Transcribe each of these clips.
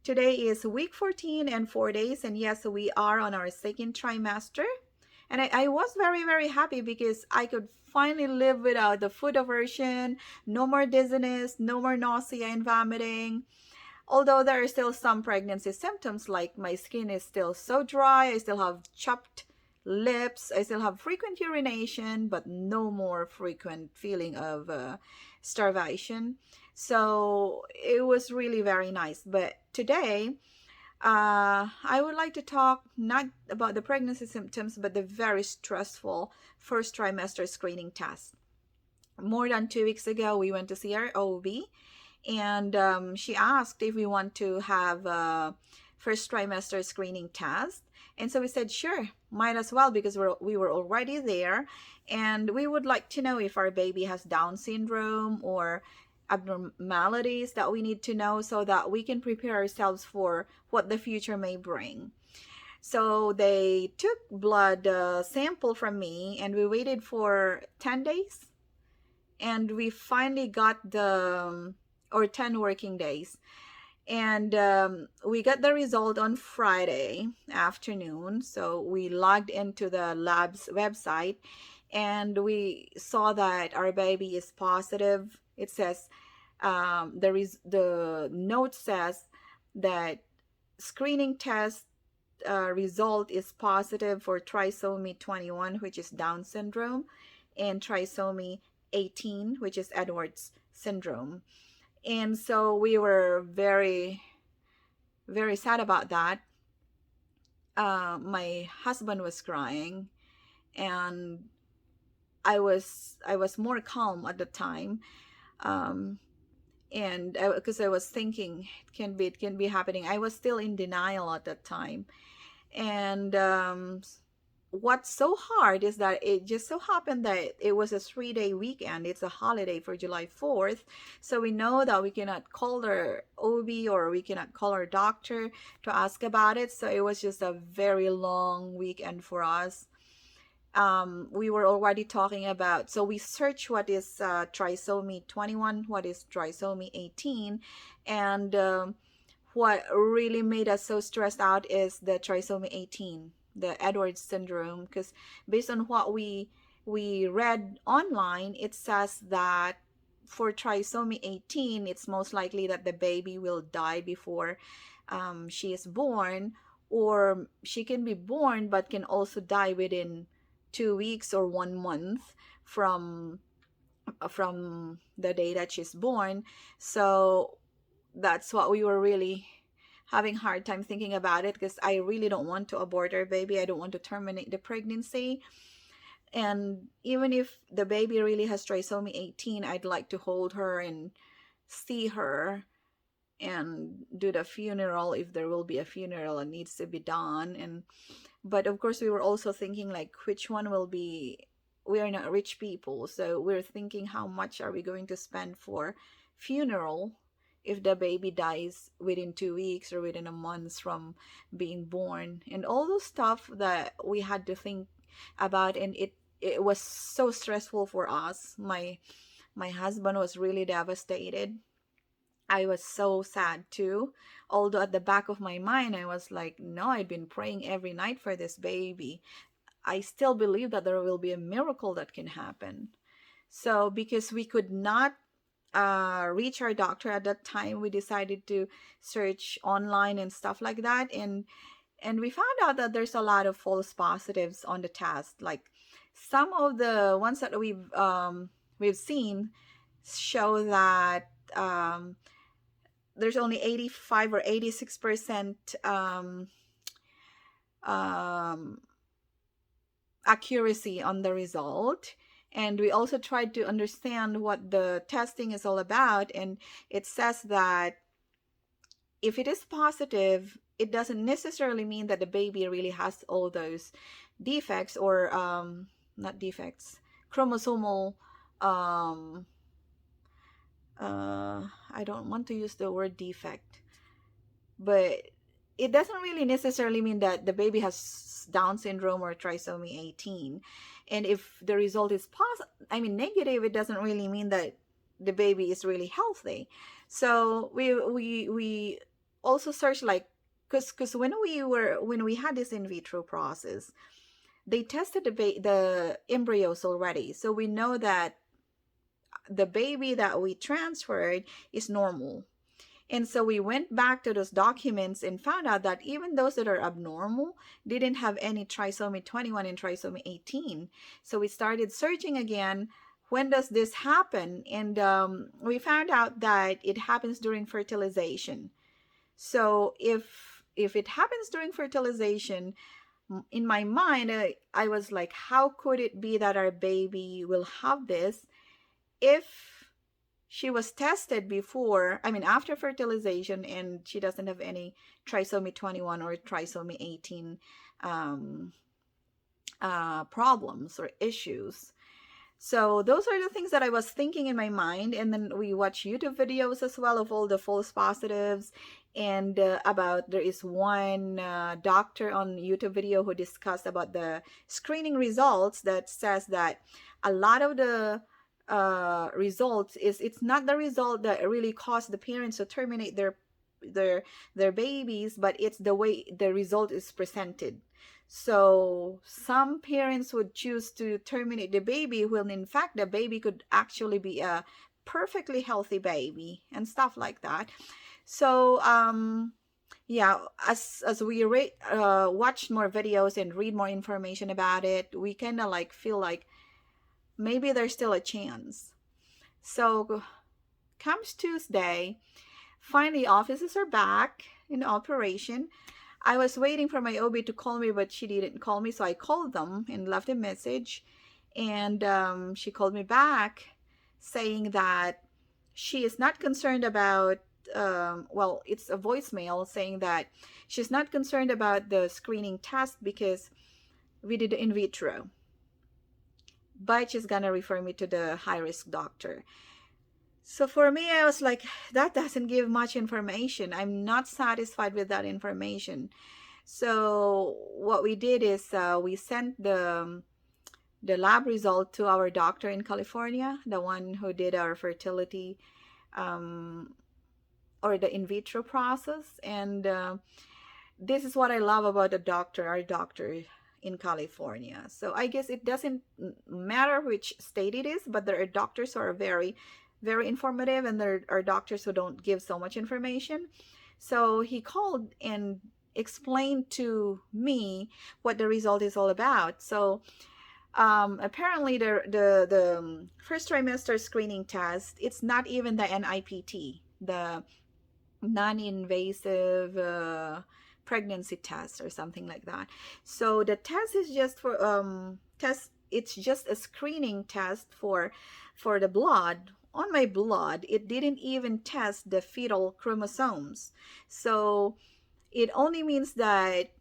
Today is week 14 and 4 days, and yes, we are on our second trimester. And I was very, very happy because I could finally live without the food aversion, no more dizziness, no more nausea and vomiting. Although there are still some pregnancy symptoms, like my skin is still so dry, I still have chapped lips, I still have frequent urination, but no more frequent feeling of starvation. So it was really very nice. But today, I would like to talk not about the pregnancy symptoms, but the very stressful first trimester screening test. More than 2 weeks ago, we went to see our OB, and she asked if we want to have a first trimester screening test. And so we said, sure, might as well, because we were already there. And we would like to know if our baby has Down syndrome or abnormalities that we need to know so that we can prepare ourselves for what the future may bring. So they took blood sample from me, and we waited for 10 days, and we finally got or 10 working days, and we got the result on Friday afternoon. So we logged into the lab's website, and we saw that our baby is positive. It says the note says that screening test result is positive for trisomy 21, which is Down syndrome, and trisomy 18, which is Edwards syndrome. And so we were very, very sad about that. My husband was crying, and I was more calm at the time. Um, and because I was thinking it can be happening. I was still in denial at that time. And what's so hard is that it just so happened that it was a 3-day weekend. It's a holiday for July 4th. So we know that we cannot call our OB, or we cannot call our doctor to ask about it. So it was just a very long weekend for us. We were already talking about, so we searched what is trisomy 21, what is trisomy 18, and what really made us so stressed out is the trisomy 18, the Edwards syndrome, because based on what we read online, it says that for trisomy 18, it's most likely that the baby will die before she is born, or she can be born but can also die within 2 weeks or 1 month from the day that she's born. So that's what we were really having hard time thinking about it, because I really don't want to abort our baby. I don't want to terminate the pregnancy. And even if the baby really has trisomy 18, I'd like to hold her and see her and do the funeral if there will be a funeral and needs to be done. And but of course we were also thinking, like, which one will be, we are not rich people, so we're thinking how much are we going to spend for funeral if the baby dies within 2 weeks or within a month from being born, and all those stuff that we had to think about. And it was so stressful for us. My husband was really devastated. I was so sad too. Although at the back of my mind, I was like, no, I'd been praying every night for this baby. I still believe that there will be a miracle that can happen. So, because we could not reach our doctor at that time, we decided to search online and stuff like that. And we found out that there's a lot of false positives on the test. Like, some of the ones that we've seen show that there's only 85 or 86% um, accuracy on the result. And we also tried to understand what the testing is all about. And it says that if it is positive, it doesn't necessarily mean that the baby really has all those defects, or not defects, chromosomal I don't want to use the word defect, but it doesn't really necessarily mean that the baby has Down syndrome or trisomy 18. And if the result is negative, it doesn't really mean that the baby is really healthy. So we also search like, because when we had this in vitro process, they tested the embryos already, so we know that the baby that we transferred is normal. And so we went back to those documents and found out that even those that are abnormal didn't have any trisomy 21 and trisomy 18. So we started searching again. When does this happen? And we found out that it happens during fertilization. So if it happens during fertilization, in my mind, I was like, how could it be that our baby will have this if she was tested before, I mean, after fertilization, and she doesn't have any trisomy 21 or trisomy 18 um, problems or issues. So those are the things that I was thinking in my mind. And then we watch YouTube videos as well of all the false positives. And about, there is one doctor on YouTube video who discussed about the screening results that says that a lot of the results is, it's not the result that really caused the parents to terminate their their babies, but it's the way the result is presented. So some parents would choose to terminate the baby when in fact the baby could actually be a perfectly healthy baby and stuff like that. So yeah, as we watch more videos and read more information about it, we kind of like feel like maybe there's still a chance. So comes Tuesday, finally offices are back in operation. I was waiting for my OB to call me, but she didn't call me, so I called them and left a message. And she called me back saying that she is not concerned about, well, it's a voicemail saying that she's not concerned about the screening test because we did in vitro, but she's gonna refer me to the high risk doctor. So for me, I was like, that doesn't give much information. I'm not satisfied with that information. So what we did is we sent the lab result to our doctor in California, the one who did our fertility um, or the in vitro process. And this is what I love about our doctor in California. So I guess it doesn't matter which state it is, but there are doctors who are very, very informative, and there are doctors who don't give so much information. So he called and explained to me what the result is all about. So apparently the first trimester screening test, it's not even the NIPT, the non-invasive pregnancy test or something like that. So the test is just for test, it's just a screening test for the blood. On my blood, it didn't even test the fetal chromosomes. So it only means that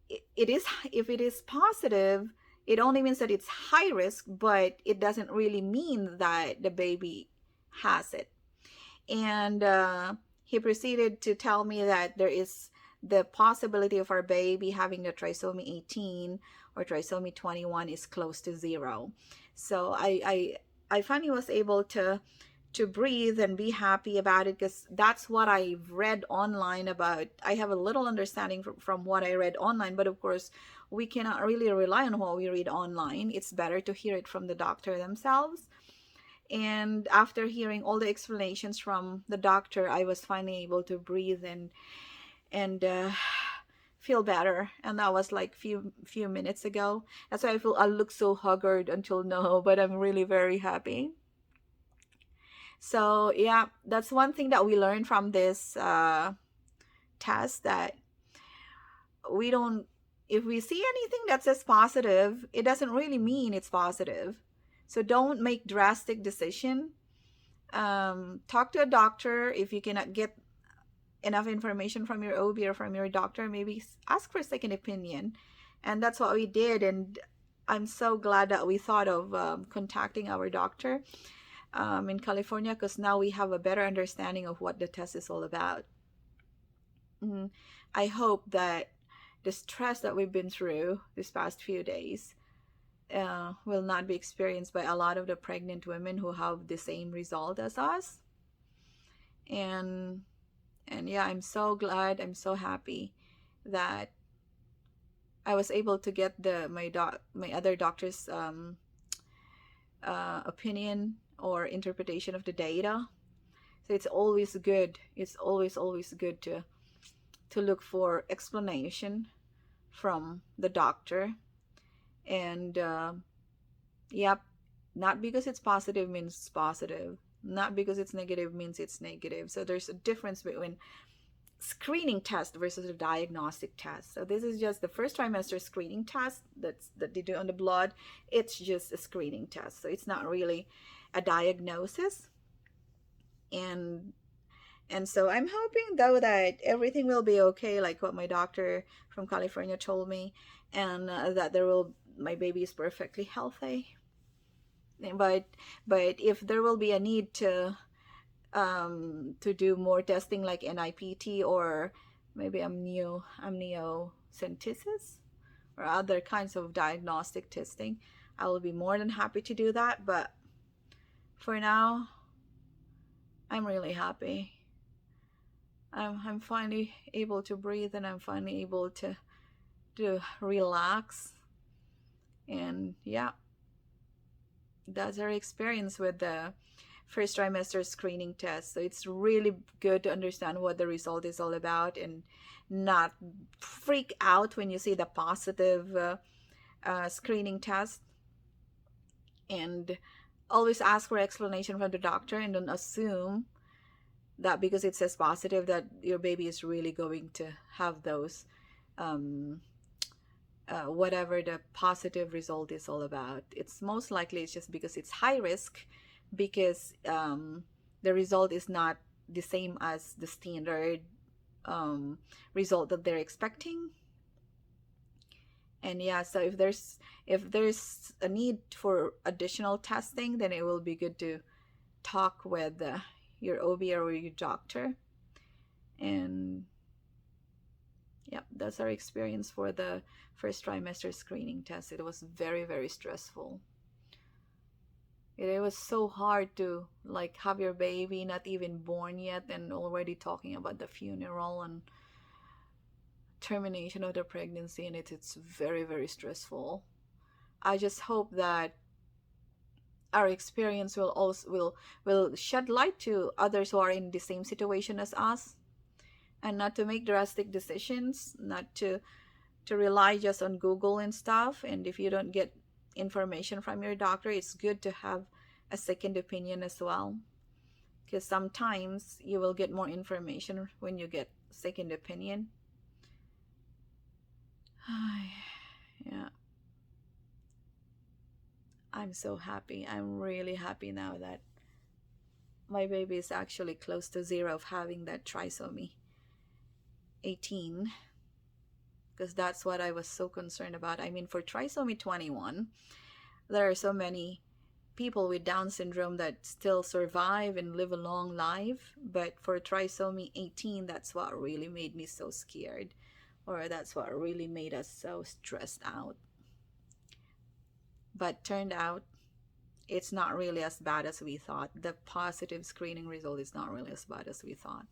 it is, if it is positive, it only means that it's high risk, but it doesn't really mean that the baby has it. And he proceeded to tell me that there is the possibility of our baby having the trisomy 18 or trisomy 21 is close to zero. So I finally was able to breathe and be happy about it, because that's what I've read online about. I have a little understanding from what I read online, but of course we cannot really rely on what we read online. It's better to hear it from the doctor themselves. And after hearing all the explanations from the doctor, I was finally able to breathe and feel better. And that was like few minutes ago. That's why I look so haggard until now, but I'm really very happy. So yeah, that's one thing that we learned from this test, that we don't, if we see anything that says positive, it doesn't really mean it's positive. So don't make drastic decision. Talk to a doctor. If you cannot get enough information from your OB or from your doctor, maybe ask for a second opinion. And that's what we did. And I'm so glad that we thought of contacting our doctor in California, because now we have a better understanding of what the test is all about. I hope that the stress that we've been through this past few days will not be experienced by a lot of the pregnant women who have the same result as us. And And yeah, I'm so glad, I'm so happy that I was able to get my other doctor's opinion or interpretation of the data. So it's always good. It's always good to look for explanation from the doctor. And yep, not because it's positive means it's positive. Not because it's negative means it's negative. So there's a difference between screening test versus a diagnostic test. So this is just the first trimester screening test that they do on the blood. It's just a screening test. So it's not really a diagnosis. And so I'm hoping though that everything will be okay, like what my doctor from California told me, and that there will my baby is perfectly healthy. But if there will be a need to do more testing like NIPT or maybe amniocentesis or other kinds of diagnostic testing, I will be more than happy to do that. But for now, I'm really happy. I'm finally able to breathe, and I'm finally able to relax. And yeah, that's our experience with the first trimester screening test. So it's really good to understand what the result is all about and not freak out when you see the positive screening test. And always ask for explanation from the doctor, and don't assume that because it says positive that your baby is really going to have those um, whatever the positive result is all about. It's most likely it's just because it's high risk, because the result is not the same as the standard result that they're expecting. And yeah, so if there's a need for additional testing, then it will be good to talk with your OB or your doctor. And yep, that's our experience for the first trimester screening test. It was very, very stressful. It was so hard to like have your baby not even born yet and already talking about the funeral and termination of the pregnancy, and it's very, very stressful. I just hope that our experience will also will shed light to others who are in the same situation as us, and not to make drastic decisions, not to rely just on Google and stuff. And if you don't get information from your doctor, it's good to have a second opinion as well, because sometimes you will get more information when you get second opinion. Yeah, I'm so happy. I'm really happy now that my baby is actually close to zero of having that trisomy 18, because that's what I was so concerned about. I mean, for trisomy 21, there are so many people with Down syndrome that still survive and live a long life. But for trisomy 18, that's what really made me so scared, or that's what really made us so stressed out. But turned out it's not really as bad as we thought. The positive screening result is not really as bad as we thought.